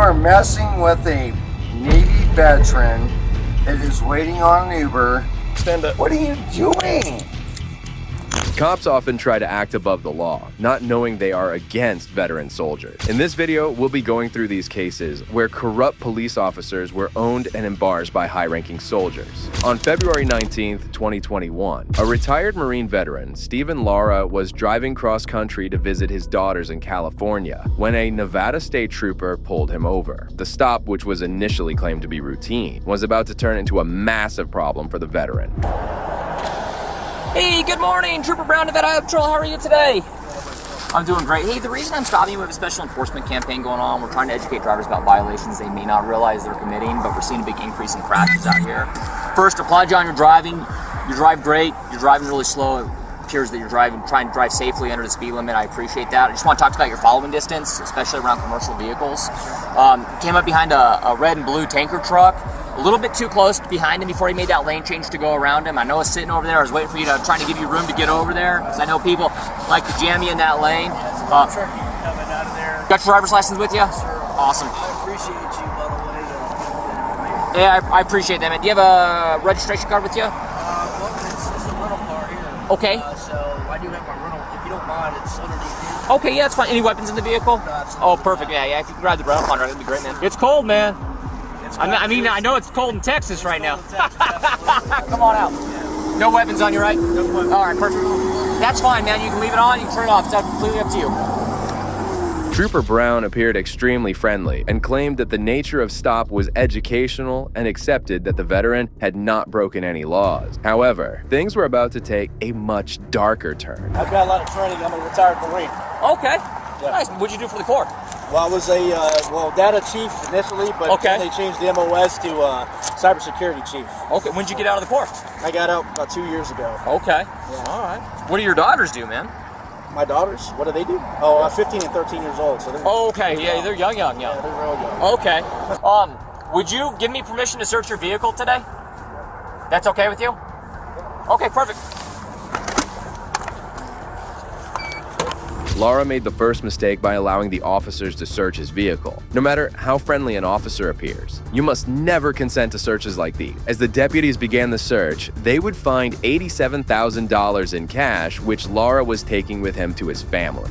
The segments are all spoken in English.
are messing with a Navy veteran that is waiting on an Uber. Stand up. What are you doing? Cops often try to act above the law, not knowing they are against veteran soldiers. In this video, we'll be going through these cases where corrupt police officers were owned and embarrassed by high-ranking soldiers. On February 19th, 2021, a retired Marine veteran, Stephen Lara, was driving cross-country to visit his daughters in California when a Nevada state trooper pulled him over. The stop, which was initially claimed to be routine, was about to turn into a massive problem for the veteran. Hey, good morning, Trooper Brown, Nevada Highway Patrol. How are you today? I'm doing great. Hey, the reason I'm stopping you, we have a special enforcement campaign going on. We're trying to educate drivers about violations they may not realize they're committing, but we're seeing a big increase in crashes out here. First, applaud you on your driving. You drive great. You're driving really slow. It appears that you're trying to drive safely under the speed limit. I appreciate that. I just want to talk about your following distance, especially around commercial vehicles. Came up behind a red and blue tanker truck. A little bit too close behind him before he made that lane change to go around him. I know it's sitting over there. I was waiting for you to trying to give you room to get over there because I know people like to jam you in that lane. I'm sure you coming out of there. Got your driver's license with you? Sir, Awesome. I appreciate you, by the way. Yeah, I appreciate that, man. Do you have a registration card with you? Well, it's a rental car here. Okay. So I do have my rental. If you don't mind, it's underneath here. Okay, yeah, that's fine. Any weapons in the vehicle? No, absolutely. Oh, perfect. Yeah. If you can grab the rental contract, that'd be great, man. It's cold, man. I know it's cold in Texas right now. Come on out. No weapons on you, right? No weapons. All right, perfect. That's fine, man. You can leave it on, you can turn it off. It's completely up to you. Trooper Brown appeared extremely friendly and claimed that the nature of stop was educational and accepted that the veteran had not broken any laws. However, things were about to take a much darker turn. I've got a lot of training. I'm a retired Marine. Okay. Yeah. Nice. What'd you do for the Corps? Well, I was a data chief initially, but Okay. then they changed the MOS to cybersecurity chief. Okay. When'd you get out of the Corps? I got out about 2 years ago. Okay. Yeah. All right. What do your daughters do, man? My daughters, what do they do? Oh, 15 and 13 years old. So they're, Okay. Yeah, they're young. yeah, they're real young. Okay. Would you give me permission to search your vehicle today? That's okay with you? Okay, perfect. Lara made the first mistake by allowing the officers to search his vehicle. No matter how friendly an officer appears, you must never consent to searches like these. As the deputies began the search, they would find $87,000 in cash, which Lara was taking with him to his family.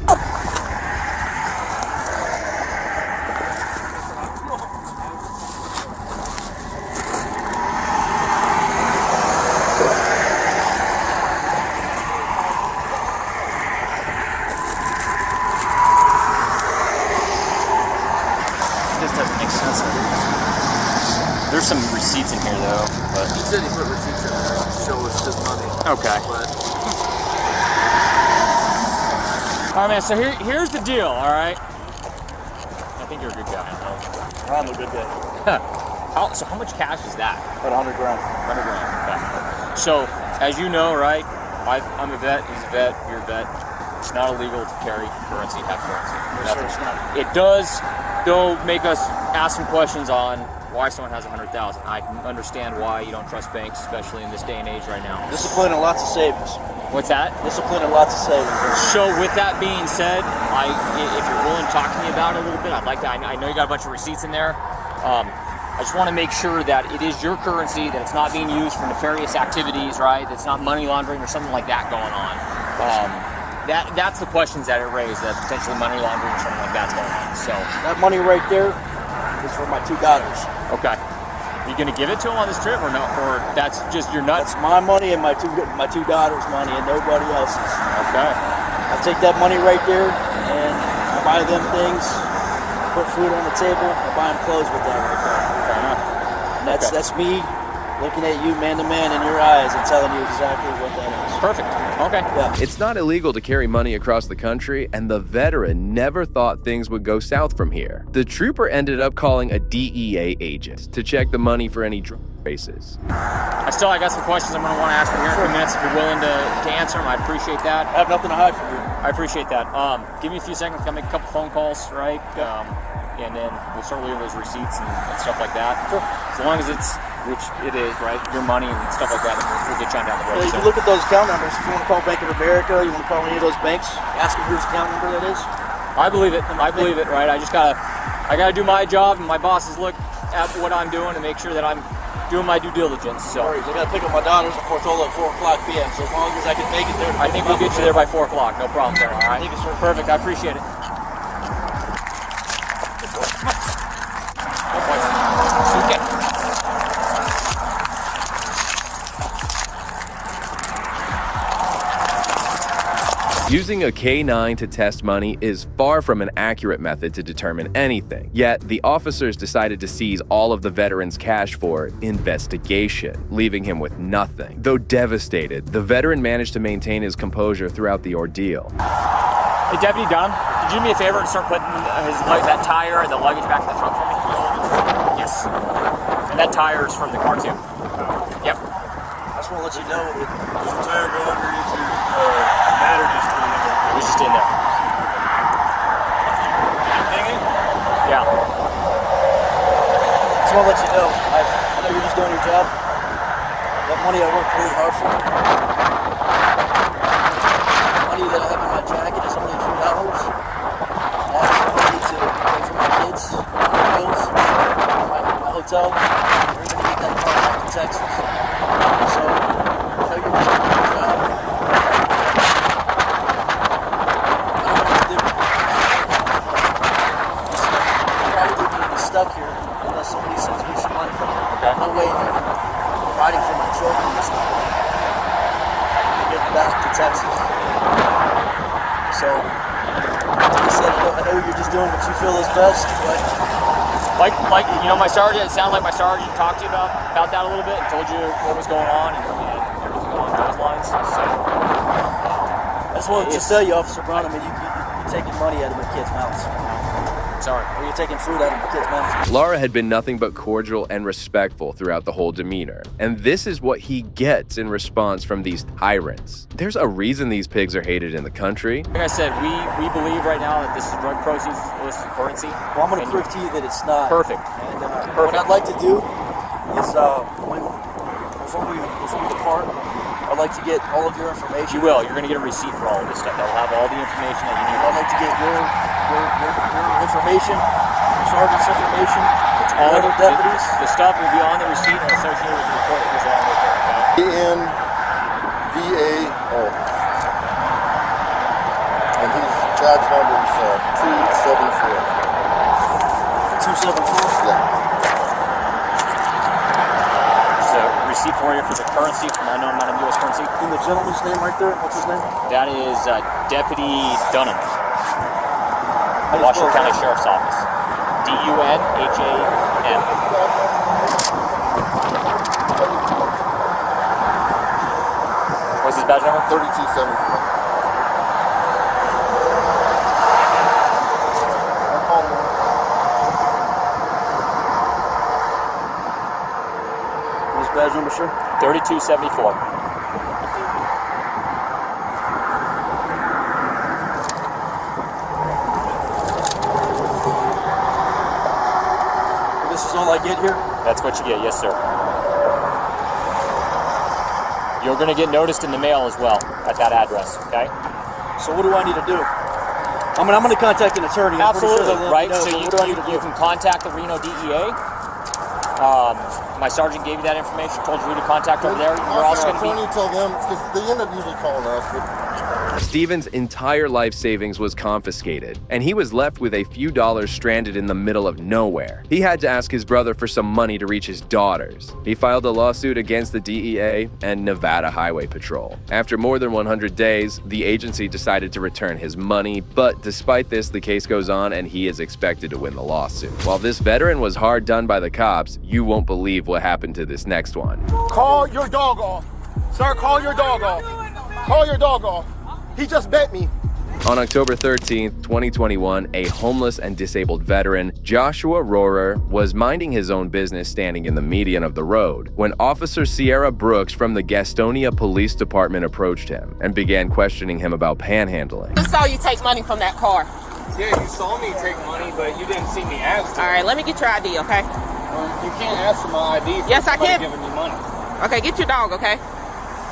This doesn't make sense. There's some receipts in here though, but He said he put receipts in there to show us his money. okay. But All right, man. So here's the deal. All right. I think you're a good guy. I'm a good guy. So how much cash is that? About 100 grand. 100 grand. Okay. So as you know, right? I'm a vet. He's a vet. You're a vet. It's not illegal to carry currency, have currency. No, sir, it's not. It does, though, make us ask some questions on why someone has 100,000. I can understand why you don't trust banks, especially in this day and age right now. Discipline and lots of savings. What's that? Discipline and lots of savings. So with that being said, if you're willing to talk to me about it a little bit, I'd like to. I know you got a bunch of receipts in there. I just want to make sure that it is your currency, that it's not being used for nefarious activities, right? That's not money laundering or something like that going on. That's the questions that it raised, that potentially money laundering or something like that's going on. So, That money right there is for my 2 daughters. okay. Are you going to give it to them on this trip or no? Or that's just your nuts? That's my money and my two daughters' money and nobody else's. Okay. I take that money right there and I buy them things, put food on the table, I buy them clothes with that right there. Fair enough. And that's me looking at you man to man in your eyes and telling you exactly what that is. Perfect. Okay. Yeah. It's not illegal to carry money across the country, and the veteran never thought things would go south from here. The trooper ended up calling a DEA agent to check the money for any drug traces. I got some questions I'm going to want to ask you here in a few minutes. If you're willing to answer them, I'd appreciate that. I have nothing to hide from you. I appreciate that. Give me a few seconds. I'll make a couple phone calls, right? And then we'll start leaving those receipts and stuff like that. Sure. As long as it's, which it is, right? Your money and stuff like that, then we'll get you on down the road. You can look at those account numbers. If you want to call Bank of America, you want to call any of those banks, ask them whose account number that is. I believe it. I believe it, right? I I gotta do my job, and my bosses look at what I'm doing and make sure that I'm doing my due diligence. So I gotta pick up my daughters at Portola at 4:00 p.m. So as long as I can make it there, I think we'll get you there by 4 o'clock. No problem there. All right. Thank you, sir. Perfect. I appreciate it. Oh, boy. Okay. Using a K-9 to test money is far from an accurate method to determine anything. Yet, the officers decided to seize all of the veteran's cash for investigation, leaving him with nothing. Though devastated, the veteran managed to maintain his composure throughout the ordeal. Hey, Deputy Dunham, could you do me a favor and start putting that tire and the luggage back in the truck for me? Yes. And that tire is from the car too. Yep. I just want to let you know that your tire go under is your battery just in there. It was just in there. Yeah. Just want to let you know, I know you're just doing your job. That money I worked really hard for. The money that I have in my jacket is only $2. I have money to pay for my kids, my bills, my hotel. We're going to get that car back to Texas. So, I know you're just doing your job. Stuck here unless somebody sends me some money. Okay. No way I'm providing for my children this month to get back to Texas. So, like I said, I know you're just doing what you feel is best, but Like, you know, my sergeant, it sounded like my sergeant talked to you about that a little bit and told you what was going on and everything along those lines. So, I just wanted to tell you, Officer Brown, I mean, you're taking money out of my kids' mouths. sorry. Or you're taking food out of my kids' mouths. Lara had been nothing but cordial and respectful throughout the whole demeanor, and this is what he gets in response from these tyrants. There's a reason these pigs are hated in the country. Like I said, we believe right now that this is drug proceeds, illicit currency. Well, I'm going to prove to you that it's not. Perfect. And Perfect. what I'd like to do is, before we depart, I'd like to get all of your information. You will. You're going to get a receipt for all of this stuff. That will have all the information that you need. I'd like to get your information, your sergeant's information, All other deputies. The stuff will be on the receipt and associated with the report that goes along with it. Okay? ANVAO. And his charge number is 274. 274. Yeah. There's a receipt for you for the currency from unknown amount of U.S. currency. And the gentleman's name right there, what's his name? That is Deputy Dunham, How do you Washington spell County that? Sheriff's Office. DUNHAM. What's his badge number? 3274. His badge number, sir? 3274. This is all I get here? That's what you get, yes, sir. You're going to get noticed in the mail as well at that address, okay? So what do I need to do? I mean, I'm going to contact an attorney. I'm pretty sure Absolutely, they'll let right? me know, So but what do I need to do? you can contact the Reno DEA. My sergeant gave you that information, told you who to contact over there. You're also going to be... Attorney, tell them, because they end up usually calling us, but Steven's entire life savings was confiscated, and he was left with a few dollars stranded in the middle of nowhere. He had to ask his brother for some money to reach his daughters. He filed a lawsuit against the DEA and Nevada Highway Patrol. After more than 100 days, the agency decided to return his money, but despite this, the case goes on and he is expected to win the lawsuit. While this veteran was hard done by the cops, you won't believe what happened to this next one. call your dog off. Sir, call your dog off. Call your dog off. He just bet me. On October 13th, 2021, a homeless and disabled veteran, Joshua Rohrer, was minding his own business standing in the median of the road when Officer Sierra Brooks from the Gastonia Police Department approached him and began questioning him about panhandling. I saw you take money from that car. Yeah, you saw me take money, but you didn't see me ask for All right, let me get your ID, okay? it. You can't ask for my ID for Yes, I somebody can. giving you money. Okay, get your dog, okay?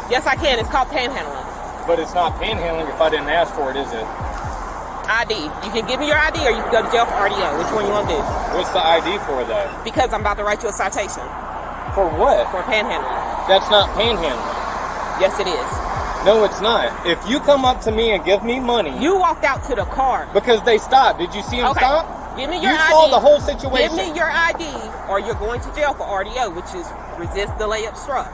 Yes, I can. It's called panhandling. But it's not panhandling if I didn't ask for it, is it? ID. You can give me your ID or you can go to jail for RDO. Which one you want to do? What's the ID for though? Because I'm about to write you a citation For what? for panhandling. That's not panhandling. Yes, it is. No, it's not. If you come up to me and give me money, You walked out to the car. because they stopped. Did you see them Okay. stop? Give me your You ID. saw the whole situation. Give me your ID or you're going to jail for RDO, which is resist, delay, obstruct.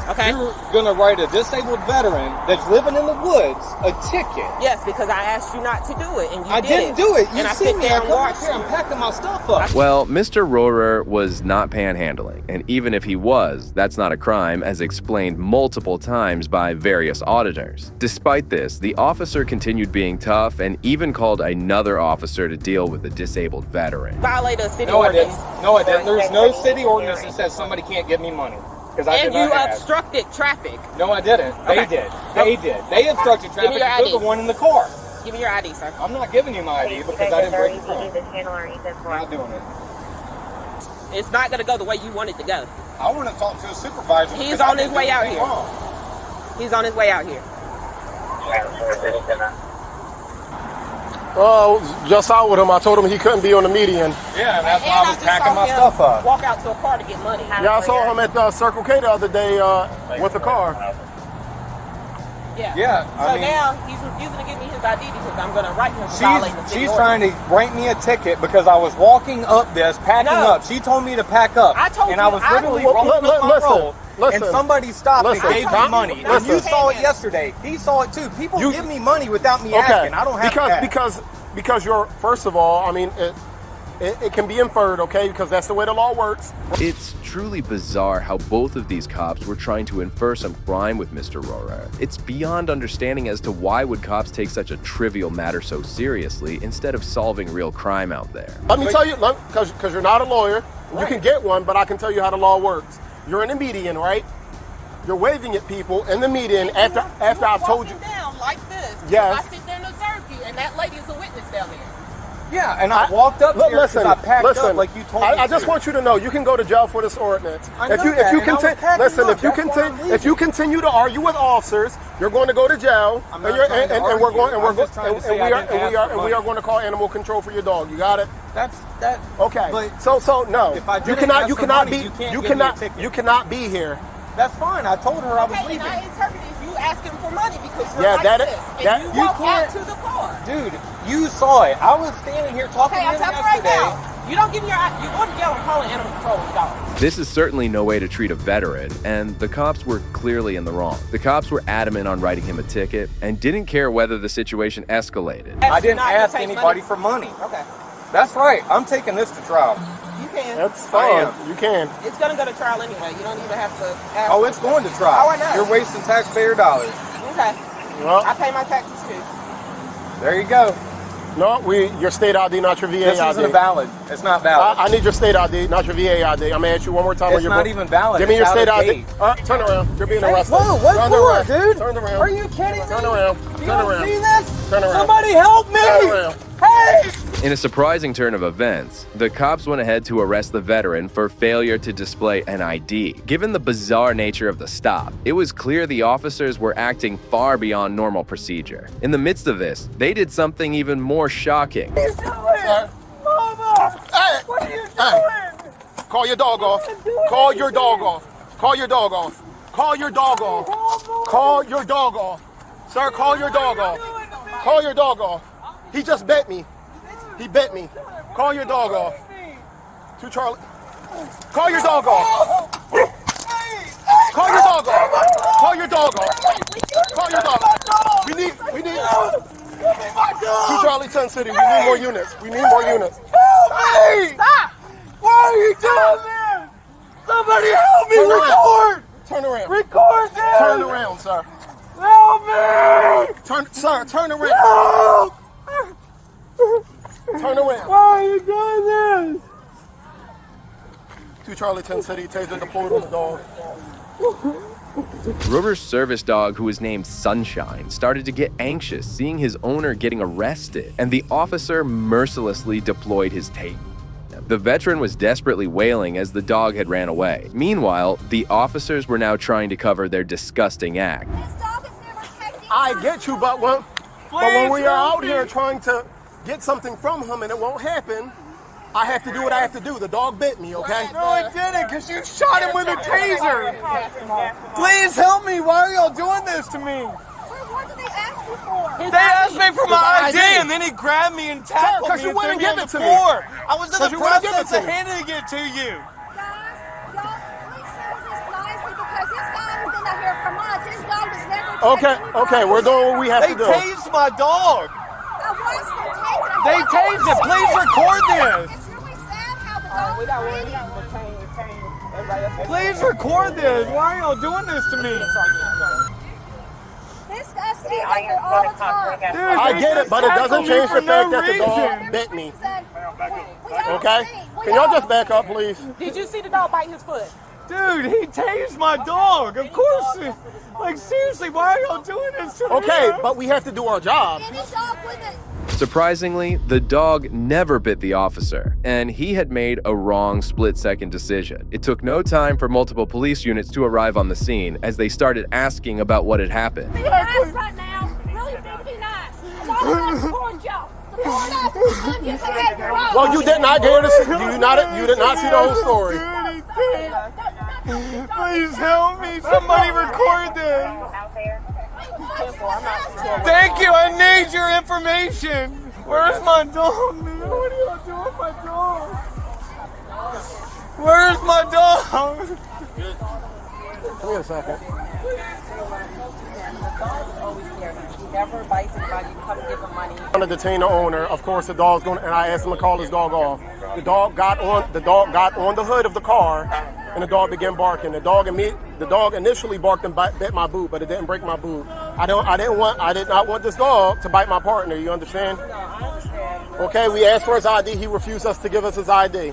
Okay? You're gonna write a disabled veteran that's living in the woods a ticket. Yes, because I asked you not to do it, and you I did didn't do it. You and I see sit me. I there and come up watched here. I'm you. packing my stuff up. Well, Mr. Rohrer was not panhandling, and even if he was, that's not a crime, as explained multiple times by various auditors. Despite this, the officer continued being tough and even called another officer to deal with the disabled veteran. Violated a city No, I ordinance. didn't. No, I didn't. There's no city ordinance that says somebody can't give me money. Because I And did you not ask. obstructed traffic. No, I didn't. They Okay. did. They did. They obstructed Give me traffic. your You're ID. the one in the car. Give me your ID, sir. I'm not giving you my ID because I didn't break the law. I'm not doing it. It's not going to go the way you want it to go. I want to talk to a supervisor. He's because I on his didn't way do out anything here. wrong. He's on his way out here. Just out with him. I told him he couldn't be on the median. Yeah, and that's why And I was just packing saw my him stuff up. Walk out to a car to get money. Yeah, I saw him at Circle K the other day with the car. Yeah. Yeah, So I mean- now he's refusing to give me his ID because I'm going to write him for violating the city She's ordinance. trying to write me a ticket because I was walking up this, packing No. up. She told me to pack up. I told and you- I was I literally told- rolling up my roll. listen, and somebody stopped listen, and gave me Tom, money. And listen. you saw it yesterday. He saw it too. People You- give me money without me asking. I don't have to ask. because you're, first of all, I mean, it can be inferred, okay, because that's the way the law works. It's truly bizarre how both of these cops were trying to infer some crime with Mr. Rohrer. It's beyond understanding as to why would cops take such a trivial matter so seriously instead of solving real crime out there. Let me tell you, because you're not a lawyer, you can get one, but I can tell you how the law works. You're in a median, right? You're waving at people in the median after I've told you. down like this. Yes. I sit there and observe you, and that lady is a witness down there. Yeah, and I walked up here because Listen, I packed listen. up like you told me I just to. want you to know you can go to jail for this ordinance. I know If you that, and I was continue, packing listen, up. if you That's why I'm continue, if you continue to argue with officers, you're going to go to jail, I'm and not you're trying to and we're argue. going and we're I'm just trying to say I didn't ask for we are money. going to call animal control for your dog. You got it? That's that. Okay. But So no, if I you didn't cannot ask you for cannot money, be you can't you give me a cannot ticket. you cannot be here. That's fine. I told her I was Okay, leaving. and I interpreted you asking for money because you're Yeah, like that- this. that- And you you walk out can't- to the car. Dude, you saw it. I was standing here talking Okay, to I'm him telling you right yesterday. now. You don't give me your ID. You go to jail and call an animal control dog. This is certainly no way to treat a veteran, and the cops were clearly in the wrong. The cops were adamant on writing him a ticket and didn't care whether the situation escalated. I didn't Not to ask take anybody money. for money. Okay. That's right. I'm taking this to trial. You can. That's I fine. am. You can. It's going to go to trial anyway. You don't even have to ask. Oh, it's going to trial. Oh, I know. You're wasting taxpayer dollars. Okay. Well, I pay my taxes too. There you go. no, your state ID, not your VA This ID. isn't valid. It's not valid. I need your state ID, not your VA ID. I'm gonna ask you one more time. It's not even valid. Give me It's your out state of ID. date. Turn around. You're being Hey, arrested. whoa, what Turn for, around. dude? Turn around. Are you kidding me? Turn around. You Turn don't around. see this? Turn around. Somebody help me! Turn around. Hey! In a surprising turn of events, the cops went ahead to arrest the veteran for failure to display an ID. Given the bizarre nature of the stop, it was clear the officers were acting far beyond normal procedure. In the midst of this, they did something even more shocking. Mama! Hey! What are you doing? Call your dog off. Call your dog off. Call your dog off. Call your dog off. Call your dog off. Sir, call your dog off. Call your dog off. He just bit me. He bit me. Call your dog off. To Charlie. Call your dog off. Call your dog off. Call your dog off. Call your dog off. We need. To Charlie 10 City. We need more units. We need more units. Help me! Stop! Why are you doing this? Somebody help me! Record! Turn around. Record this! Turn around, sir. Help me! Turn around. Help! Turn around. Why are you doing this? To Charlie 10 City. Taser deployed on the dog. Rover's service dog, who was named Sunshine, started to get anxious seeing his owner getting arrested, and the officer mercilessly deployed his tape. The veteran was desperately wailing as the dog had ran away. Meanwhile, the officers were now trying to cover their disgusting act. I get you, but But when we are help out me. here trying to get something from him and it won't happen, I have to do what I have to do. The dog bit me, okay? No, it didn't, because you shot him with a taser. Please help me. Why are y'all doing this to me? What did they ask you for? They asked me for my His ID, ID. and then he grabbed me and tackled Because me you and wouldn't threw me give on it the to me. floor. I was in Because the you wouldn't give process it of to me. handing it to you. Guys, y'all, please settle this nicely because this guy has been out here for months. His dog was never Okay, we're doing what we have They to do. tased my dog. They tased it. Please record this. It's really sad how the dog was bleeding. Please record this. Why are y'all doing this to me? This guy stays out here all the time. Dude, I they get it, just but it doesn't tackled me change for the fact no that the dog reason. bit me. We haven't Okay? seen- we Can y'all haven't just back up, please? Did you see the dog bite his foot? Dude, he tased my dog. Of course. Like, seriously, why are y'all doing this to me? Okay, but we have to do our job. Any dog with it. Surprisingly, the dog never bit the officer, and he had made a wrong split-second decision. It took no time for multiple police units to arrive on the scene as they started asking about what had happened. Be nice right now. Really be nice. I'm all about support y'all. Support us. I'm just a wrong. Well, you did not get to see. You did not see the whole story. Please help me. Somebody record this. Thank you. I need your information. Where's my dog, man? What are y'all doing with my dog? Where's my dog? Give me a second. Never bites anybody. You come give him money. I'm gonna detain the owner. Of course, the dog's going, and I asked him to call his dog off. The dog got on the hood of the car, and the dog began barking. The dog initially barked and bit my boot, but it didn't break my boot. I did not want this dog to bite my partner. You understand? Okay, we asked for his ID. He refused us to give us his ID.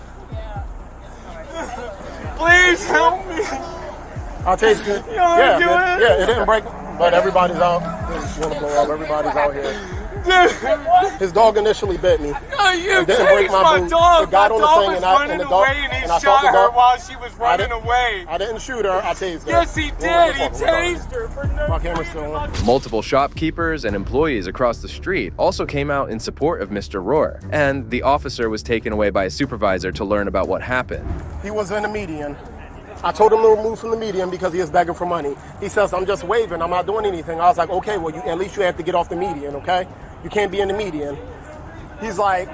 Please help me. I'll taste it. wanna do it? Yeah, it didn't break, but everybody's out. Just want to blow up. Everybody's out here. His dog initially bit me. No, you It didn't break tased my my boot. dog. It got My on the dog thing was and I- running and the dog- away, and he and I shot thought the her dog- while she was running away. I didn't shoot her. I tased her. Yes, he did. He tased her for no My camera's still on. Multiple shopkeepers and employees across the street also came out in support of Mr. Rohr, and the officer was taken away by a supervisor to learn about what happened. He was in the median. I told him to remove from the median because he is begging for money. He says, I'm just waving. I'm not doing anything. I was like, okay, well, at least you have to get off the median, okay? You can't be in the median. He's like,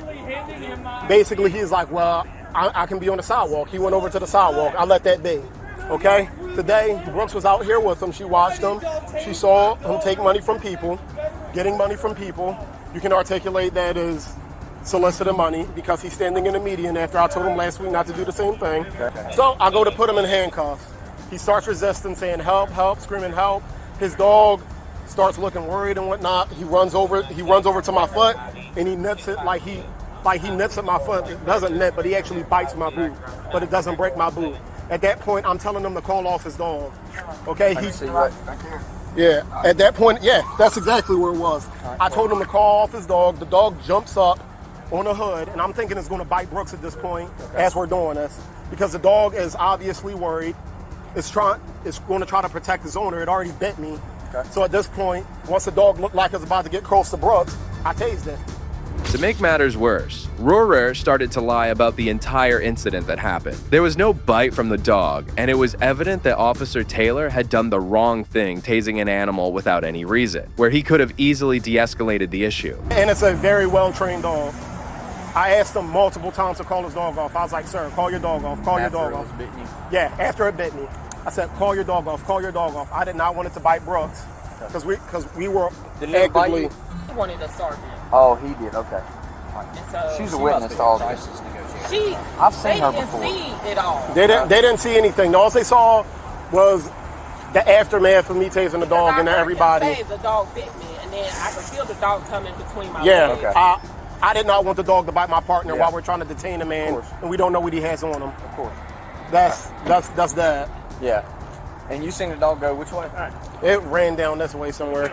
basically, he's like, well, I can be on the sidewalk. He went over to the sidewalk. I let that be, okay? Today, Brooks was out here with him. She watched him. She saw him take money from people, getting money from people. You can articulate that as soliciting money because he's standing in the median after I told him last week not to do the same thing. So I go to put him in handcuffs. He starts resisting, saying help, help, screaming help. His dog starts looking worried and whatnot. He runs over to my foot and he nips it like he nips at my foot. It doesn't nip, but he actually bites my boot, but it doesn't break my boot. At that point, I'm telling him to call off his dog. Okay, yeah, at that point, yeah, that's exactly where it was. I told him to call off his dog. The dog jumps up on the hood, and I'm thinking it's going to bite Brooks at this point as we're doing this because the dog is obviously worried. It's going to try to protect his owner. It already bit me. So at this point, once the dog looked like it's about to get close to Brooks, I tased it. To make matters worse, Rohrer started to lie about the entire incident that happened. There was no bite from the dog, and it was evident that Officer Taylor had done the wrong thing tasing an animal without any reason, where he could have easily de-escalated the issue. And it's a very well-trained dog. I asked him multiple times to call his dog off. I was like, sir, call your dog off, call your dog off. Yeah, after it bit me. I said, call your dog off, call your dog off. I did not want it to bite Brooks because we were actively... He wanted a sergeant. Oh, he did. Okay. And so She's a witness to all this. I've seen her before. They didn't see it all. They didn't see anything. All they saw was the aftermath of me tasing the dog and everybody. Say the dog bit me, and then I could feel the dog coming between my Yeah, legs. I did not want the dog to bite my partner while we're trying to detain a man, and we don't know what he has on him. Of course. That's that. Yeah. And you seen the dog go which way? It ran down this way somewhere.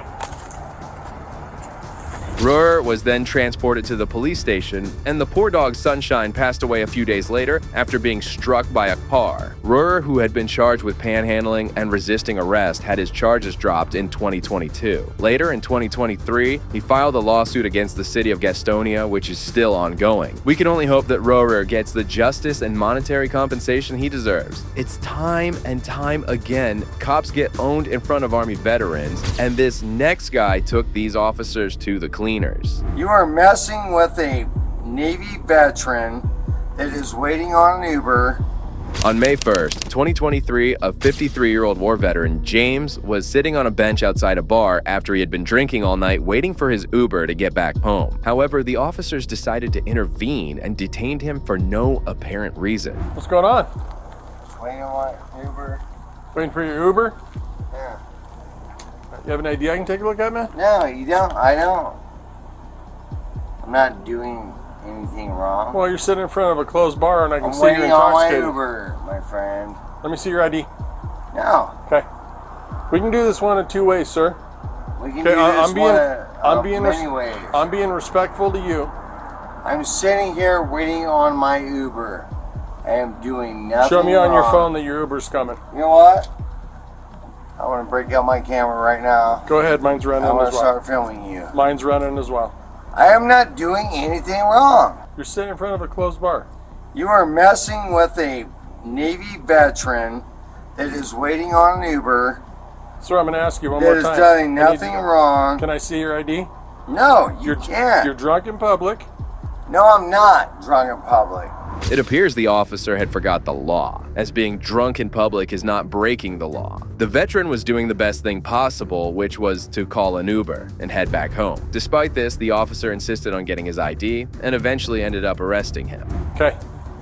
Ruhr was then transported to the police station, and the poor dog Sunshine passed away a few days later after being struck by a car. Ruhr, who had been charged with panhandling and resisting arrest, had his charges dropped in 2022. Later in 2023, he filed a lawsuit against the city of Gastonia, which is still ongoing. We can only hope that Ruhr gets the justice and monetary compensation he deserves. It's time and time again, cops get owned in front of Army veterans, and this next guy took these officers to the cleaners. You are messing with a Navy veteran that is waiting on an Uber. On May 1st, 2023, a 53-year-old war veteran, James, was sitting on a bench outside a bar after he had been drinking all night waiting for his Uber to get back home. However, the officers decided to intervene and detained him for no apparent reason. What's going on? Waiting on my Uber. Waiting for your Uber? Yeah. You have an ID I can take a look at, man? No, you don't. I don't. I'm not doing anything wrong. Well, you're sitting in front of a closed bar and I can I'm see you're waiting on my intoxicated. Uber, my friend. Let me see your ID. No. Okay. We can do this one in two ways, sir. We can Okay, do this I'm many ways. I'm being respectful to you. I'm sitting here waiting on my Uber. I am doing nothing Show me on your wrong. phone that your Uber's coming. You know what? I want to break out my camera right now. Go ahead, mine's running I want as to well. start filming you. Mine's running as well. I am not doing anything wrong. You're sitting in front of a closed bar. You are messing with a Navy veteran that is waiting on an Uber Sir, I'm going to ask you one that more is time. doing nothing wrong. Can I see your ID? No, you You're can't. drunk in public. No, I'm not drunk in public. It appears the officer had forgot the law, as being drunk in public is not breaking the law. The veteran was doing the best thing possible, which was to call an Uber and head back home. Despite this, the officer insisted on getting his ID and eventually ended up arresting him. Okay.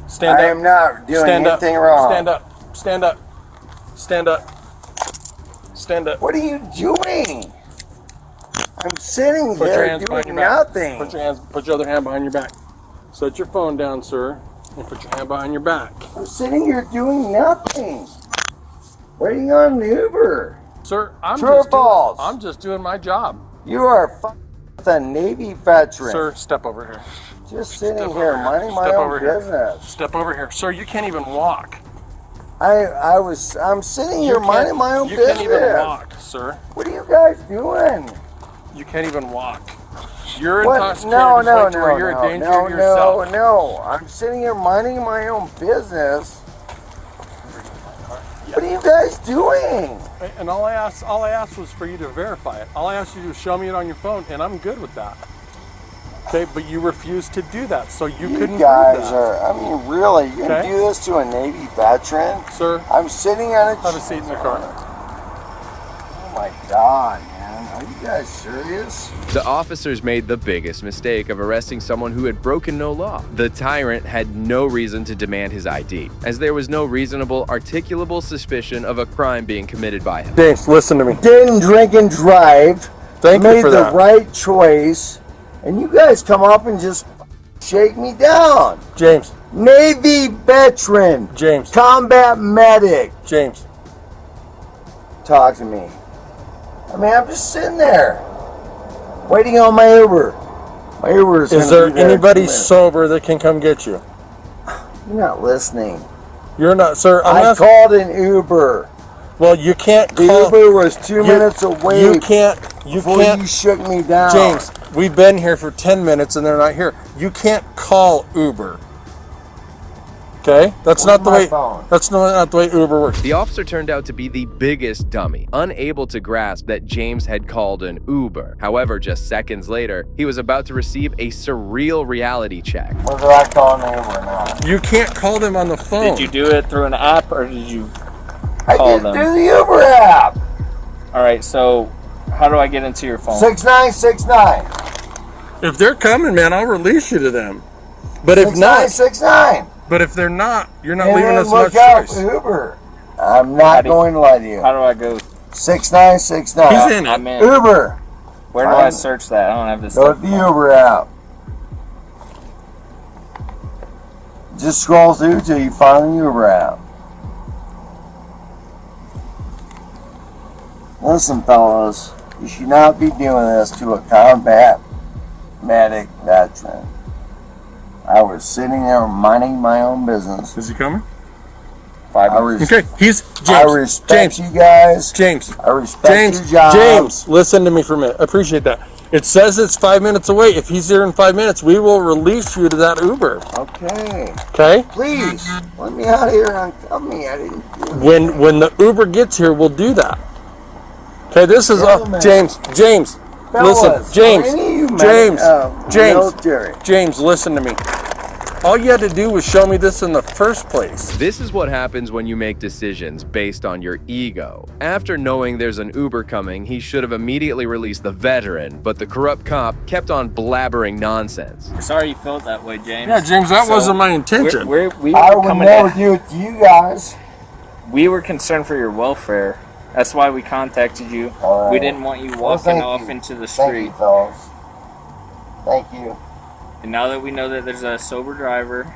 Stand I up. am not doing Stand up. anything wrong. Stand up. Stand up. Stand up. Stand up. What are you doing? I'm sitting Put your here hands behind doing your back. nothing. Put your other hand behind your back. Set your phone down, sir, and put your hand behind your back. I'm sitting here doing nothing. Waiting on an Uber. Sir, I'm Balls. just doing my job. You are with a Navy veteran. Sir, step over here. Just sitting Step here over minding my Step own over here. business. Step over here. Sir, you can't even walk. I'm sitting here minding my own You business. can't even walk, sir. What are you guys doing? You can't even walk. You're What? intoxicated No, to the point no, where no, you're no, a danger no, to yourself. no. I'm sitting here minding my own business. What are you guys doing? And all I asked was for you to verify it. All I asked you to do was show me it on your phone, and I'm good with that. Okay, but you refused to do that, so you couldn't You do guys that. are, I mean, really, you're going to Okay. do this to a Navy veteran? Sir, I'm sitting on a have a seat in the car. Oh my God, man. Are you guys serious? The officers made the biggest mistake of arresting someone who had broken no law. The tyrant had no reason to demand his ID, as there was no reasonable, articulable suspicion of a crime being committed by him. James, listen to me. Didn't drink and drive. Thank you made for the that. right choice. And you guys come up and just shake me down. James, Navy veteran. James, Combat medic. James. Talk to me. I mean, I'm just sitting there, waiting on my Uber. My Uber is Is gonna there be there in anybody 2 minutes. sober that can come get you? You're not listening. You're not, sir. I called an Uber. Well, you can't The call. Uber was 2 minutes away You can't. You before can't. you shook me down. James, we've been here for 10 minutes and they're not here. You can't call Uber. Okay? That's not the my way. phone? That's not the way Uber works. The officer turned out to be the biggest dummy, unable to grasp that James had called an Uber. However, just seconds later, he was about to receive a surreal reality check. Whether I call an Uber or not. You can't call them on the phone. Did you do it through an app or did you I call did them? through the Uber app. All right, so how do I get into your phone? 6969. If they're coming, man, I'll release you to them. But if not, 6969. but if they're not, you're not And leaving then us much look out choice. for Uber. I'm not going to lie to you. How do I go? 6969. He's in it. I'm in. Uber. Where do I search that? I don't have this. Go to the Uber app. Just scroll through till you find the Uber app. Listen, fellas, you should not be doing this to a combat medic veteran. I was sitting there minding my own business. Is he coming? Okay, he's James. I respect you guys. James. I respect your jobs. James, listen to me for a minute. I appreciate that. It says it's 5 minutes away. If he's here in 5 minutes, we will release you to that Uber. Okay. Okay? Please, let me out of here and uncuff me. I didn't do anything. When the Uber gets here, we'll do that. Okay, this is Gentlemen. James. Fellas, Listen, James. are any of you James. James. military? James, listen to me. All you had to do was show me this in the first place. This is what happens when you make decisions based on your ego. After knowing there's an Uber coming, he should have immediately released the veteran, but the corrupt cop kept on blabbering nonsense. Sorry you felt that way, James. Yeah, James, that wasn't my intention. We I were would coming never to, do it to you guys. we were concerned for your welfare. That's why we contacted you. All We right. didn't want you Well, walking thank off you. into the Thank street. you, fellas. Thank you. And now that we know that there's a sober driver,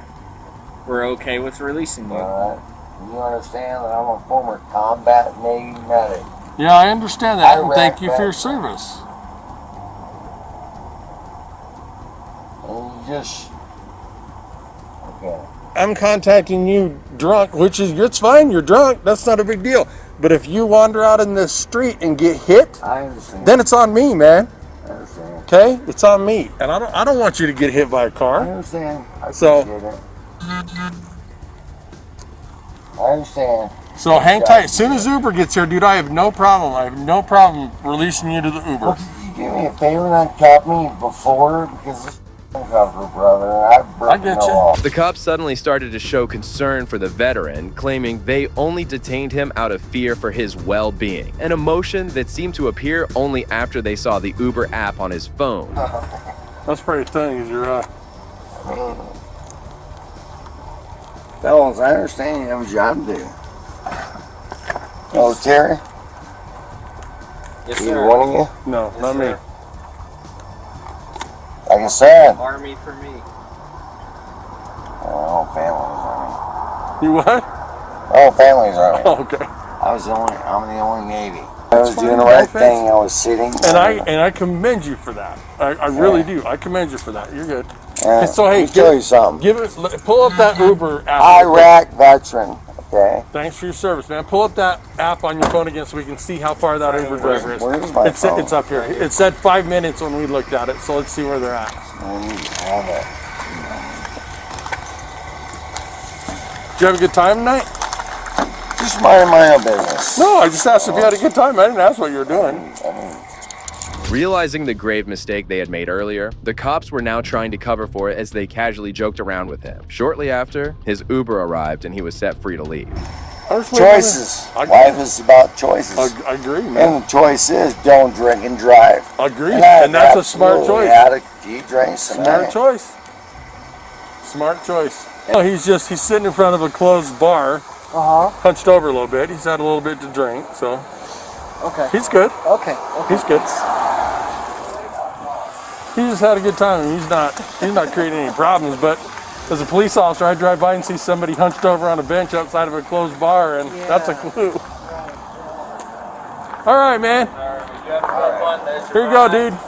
we're okay with releasing you. All right. You understand that I'm a former combat Navy medic. Yeah, I understand that, and Iraq thank you for your veteran. service. And you just... Okay. I'm contacting you drunk, which is, it's fine, you're drunk, that's not a big deal. But if you wander out in this street and get hit, I understand. then it's on me, man. I understand. Okay? It's on me. And I don't want you to get hit by a I car. understand. I So- appreciate it. I understand. So hang tight. As soon as Uber gets here, dude, I have no problem. I have no problem releasing you to the Well, Uber. could you do me a favor and uncuff me before? Because this is uncover, brother. I've broken get the you. law. The cops suddenly started to show concern for the veteran, claiming they only detained him out of fear for his well-being, an emotion that seemed to appear only after they saw the Uber app on his phone. That's pretty funny, is you're Fellas, I understand you have a job to do. Oh, Terry? Yes, Either sir. one of you? No, not me. sir. Like I said, Army for me. oh, families You what? are me. Oh, families are me. Oh, okay. I'm the only Navy. I was fine, doing the no right offense. thing. I was sitting. And I commend you for that. I really do. I commend you for that. You're good. So hey, let me tell you something. Pull up that Uber app. Iraq veteran. Okay. Thanks for your service, man. Pull up that app on your phone again so we can see how far that Uber driver is. Where's my phone? It's up here. It said 5 minutes when we looked at it, so let's see where they're at. I need to have it. Did you have a good time tonight? Just minding my own business. No, I just asked if you had a good time. I didn't ask what you were doing. Realizing the grave mistake they had made earlier, the cops were now trying to cover for it as they casually joked around with him. Shortly after, his Uber arrived and he was set free to leave. Choices. I Life is about choices. I agree, man. And the choice is don't drink and drive. Agree. And I And that's a smart absolutely choice. had a few drinks Smart tonight. choice. Smart choice. Oh, he's sitting in front of a closed bar, hunched over a little bit. He's had a little bit to drink, so Okay. he's good. Okay. He's good. He just had a good time. He's not creating any problems. But as a police officer, I drive by and see somebody hunched over on a bench outside of a closed bar, and that's a clue. All right, man. Here you go, dude.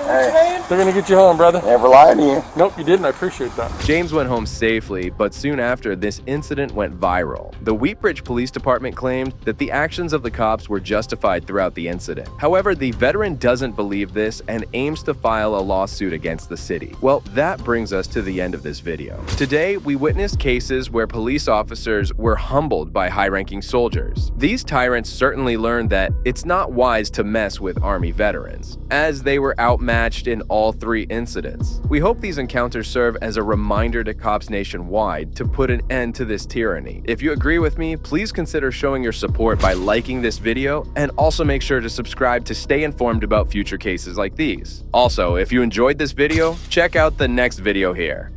Hey, They're gonna get you home, brother. never lied to you. Nope, you didn't. I appreciate that. James went home safely, but soon after, this incident went viral. The Wheatbridge Police Department claimed that the actions of the cops were justified throughout the incident. However, the veteran doesn't believe this and aims to file a lawsuit against the city. Well, that brings us to the end of this video. Today, we witnessed cases where police officers were humbled by high-ranking soldiers. These tyrants certainly learned that it's not wise to mess with Army veterans, as they were outmatched in all three incidents. We hope these encounters serve as a reminder to cops nationwide to put an end to this tyranny. If you agree with me, please consider showing your support by liking this video, and also make sure to subscribe to stay informed about future cases like these. Also, if you enjoyed this video, check out the next video here.